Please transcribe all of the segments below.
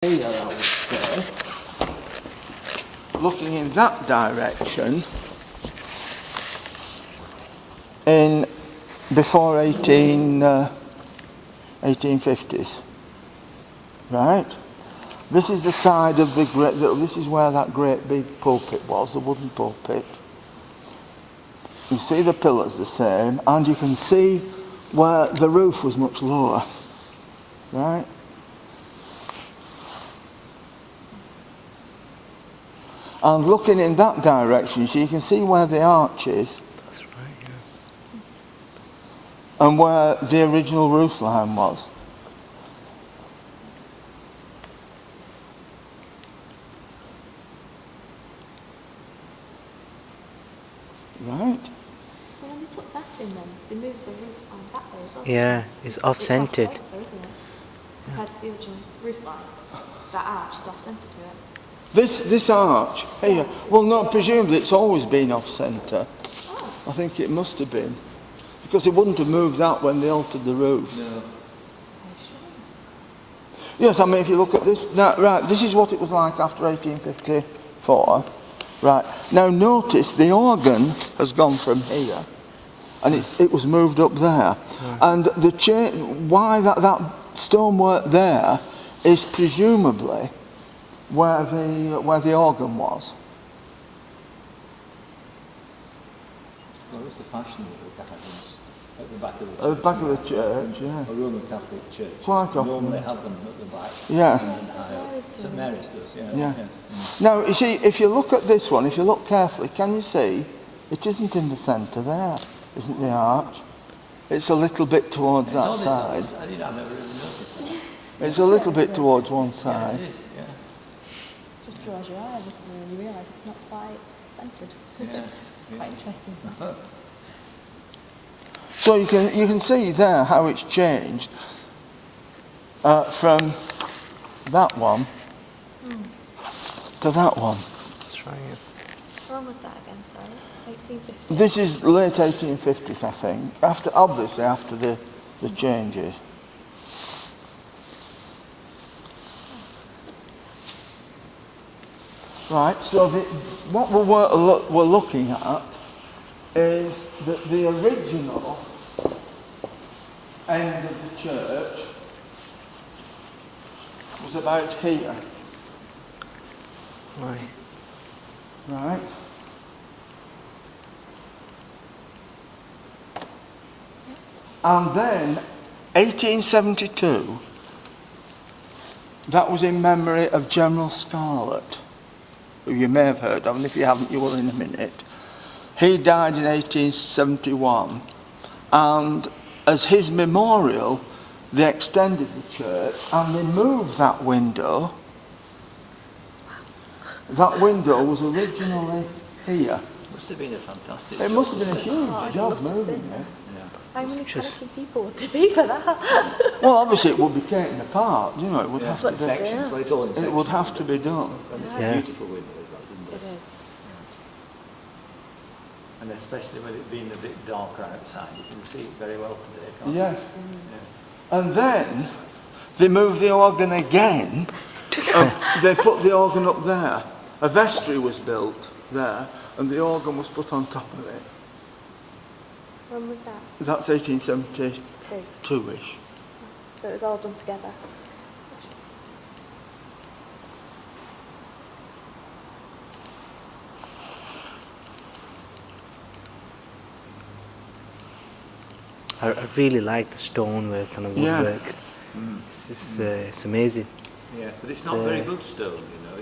Here, I would say, looking in that direction, in before 1850s, right? This is the side of the great. This is where that great big pulpit was, the wooden pulpit. You see the pillars the same, and you can see where the roof was much lower, right? And looking in that direction, so you can see where the arch is. That's right, yeah. And where the original roof line was. Right. So when they put that in then, they moved the roof line that way as well. Yeah, it's off-centred. It's off-centre, isn't it? Compared to the original roof line. That arch is off-centre to it. This arch here, well, no, presumably it's always been off-centre. Oh. I think it must have been. Because it wouldn't have moved that when they altered the roof. No. Yes, I mean, if you look at this, right, this is what it was like after 1854. Right, now notice the organ has gone from here and it was moved up there. Right. And why that stonework there is presumably where the organ was. Well, it's the fashion of the Catholics at the back of the church. At the back of the church, yeah. A Roman Catholic church. Quite often. Normally have them at the back. Yeah. St Mary's does, yeah. Yeah. Yes. Now, you see, if you look at this one, if you look carefully, can you see it isn't in the centre there, isn't the arch? It's a little bit towards that side. I never really noticed that. It's a little bit towards one side. Yeah, it is, yeah. Just draws your eye, just when you realise it's not quite centred. Yeah. Quite interesting. So you can see there how it's changed from that one to that one. That's right, yeah. When was that again, sorry? 1850? This is late 1850s, I think. Obviously after the changes. Right, so what we're looking at is that the original end of the church was about here. Right. Right. And then 1872, that was in memory of General Scarlett, who you may have heard of, and if you haven't, you will in a minute. He died in 1871, and as his memorial, they extended the church and they moved that window. That window was originally here. It must have been a fantastic It must have been a huge job love to moving see it. How many connected people would there be for that? Well, obviously it would be taken apart, you know, it would have to be. Sections, well, it's all in sections. It would have to be done. And it's Yeah. a beautiful window, that's in It there. is. And especially with it being a bit darker outside, you can see it very well today, can't Yes. you? And then they moved the organ again. They put the organ up there. A vestry was built there, and the organ was put on top of it. When was that? That's 1872-ish. So it was all done together. I really like the stonework and the Yeah. woodwork. It's just, it's amazing. Yeah, but it's not very good stone, you know.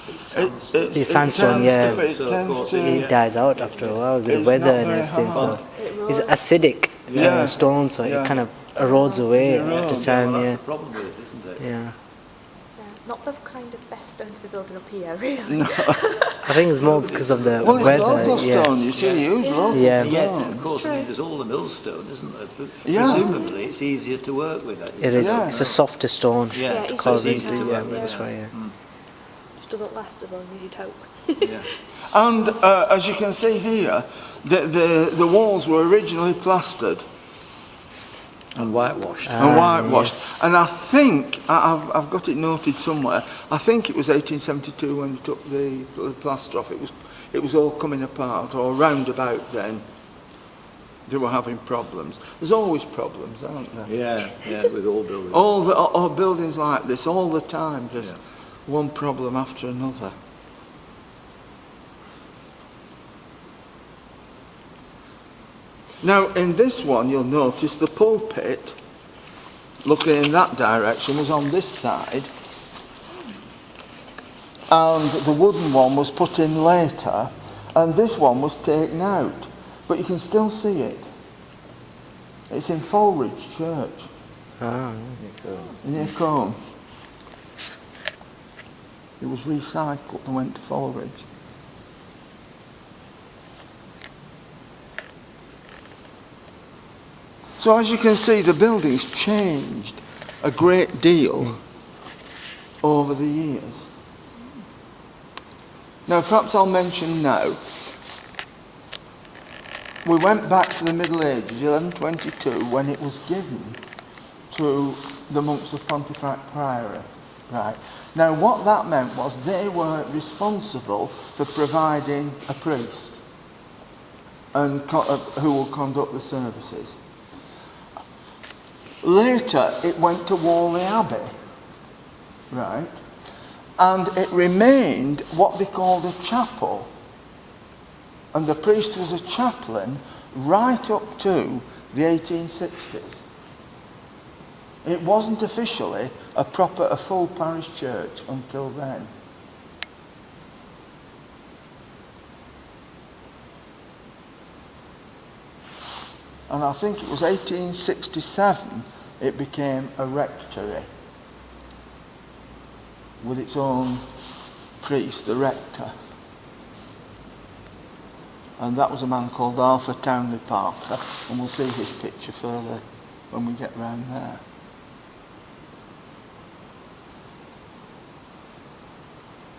It's sandstone. It's sandstone, yeah. It tends to It dies out after a while with the It's weather not and very everything. So hard. it's acidic Yeah. stone, so Yeah. it kind of erodes away Erodes. after Well, time. that's Yeah, the problem with it, isn't it? yeah. Yeah. Not the kind of best stone to be building up here, really. I think it's more because of the Well, it's weather. local Yeah. stone, you see, you use local Yeah. stone. Yeah, of course, I mean, there's all the millstone, isn't there? Yeah. Presumably, it's easier to work with. It is. Yeah. It's a softer stone. Yeah, Yeah, it's Called easy easier to to work work with, with. That's right. Yeah. Just doesn't last as long as you'd hope. Yeah. And as you can see here, the walls were originally plastered. And whitewashed. And whitewashed. Yes. And I think, I've got it noted somewhere, I think it was 1872 when they took the plaster off. It was all coming apart, or round about then they were having problems. There's always problems, aren't there? Yeah, with all buildings. All buildings like this, all the time, there's one problem after another. Now, in this one, you'll notice the pulpit, looking in that direction, was on this side, and the wooden one was put in later, and this one was taken out, but you can still see it. It's in Fulridge Church, near Combe. It was recycled and went to Fulridge. So as you can see, the building's changed a great deal over the years. Now, perhaps I'll mention now, we went back to the Middle Ages, 1122, when it was given to the monks of Pontefract Priory. Right. Now, what that meant was they were responsible for providing a priest and who will conduct the services. Later, it went to Whalley Abbey, right, and it remained what they called a chapel, and the priest was a chaplain right up to the 1860s. It wasn't officially a full parish church until then. And I think it was 1867 it became a rectory with its own priest, the rector. And that was a man called Arthur Townley Parker, and we'll see his picture further when we get round there.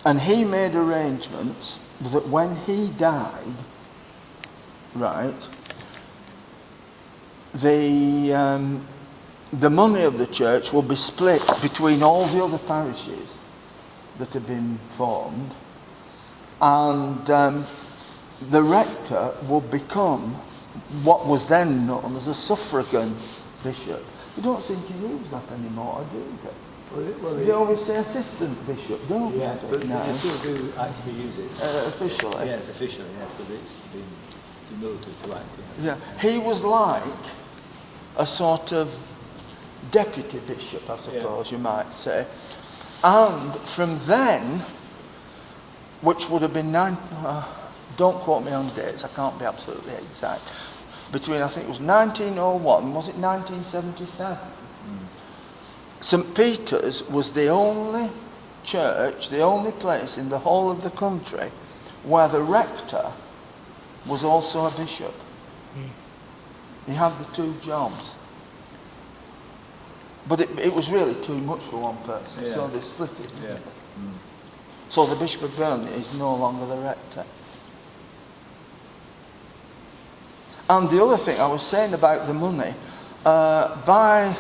And he made arrangements that when he died, right, the money of the church will be split between all the other parishes that have been formed, and the rector will become what was then known as a suffragan bishop. You don't seem to use that anymore, do you? They always say assistant bishop, don't they? Yes, but no. you still do actually use it. Officially? Yes, officially, yes, but it's been demoted to act. Yeah, he was like a sort of deputy bishop, I suppose you might say. And from then, which would have been don't quote me on dates, I can't be absolutely exact, between, I think it was 1901, was it 1977? St. Peter's was the only church, the only place in the whole of the country where the rector was also a bishop. He had the two jobs. But it was really too much for one person, so they split it. Yeah. So the Bishop of Burnley is no longer the rector. And the other thing I was saying about the money, by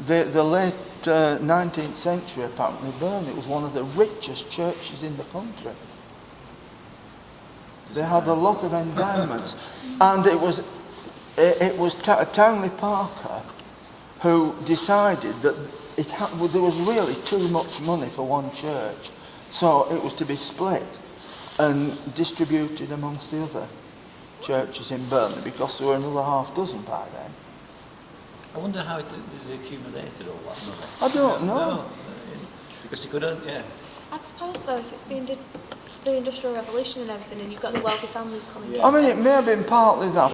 the late 19th century, apparently, Burnley was one of the richest churches in the country. They had a lot of endowments. And it was Townley Parker who decided that there was really too much money for one church, so it was to be split and distributed amongst the other churches in Burnley, because there were another half dozen by then. I wonder how it accumulated all that money. I don't know. No, because you couldn't, I'd suppose though, if it's the Industrial Revolution and everything, and you've got the wealthy families coming in. I mean, it may have been partly that.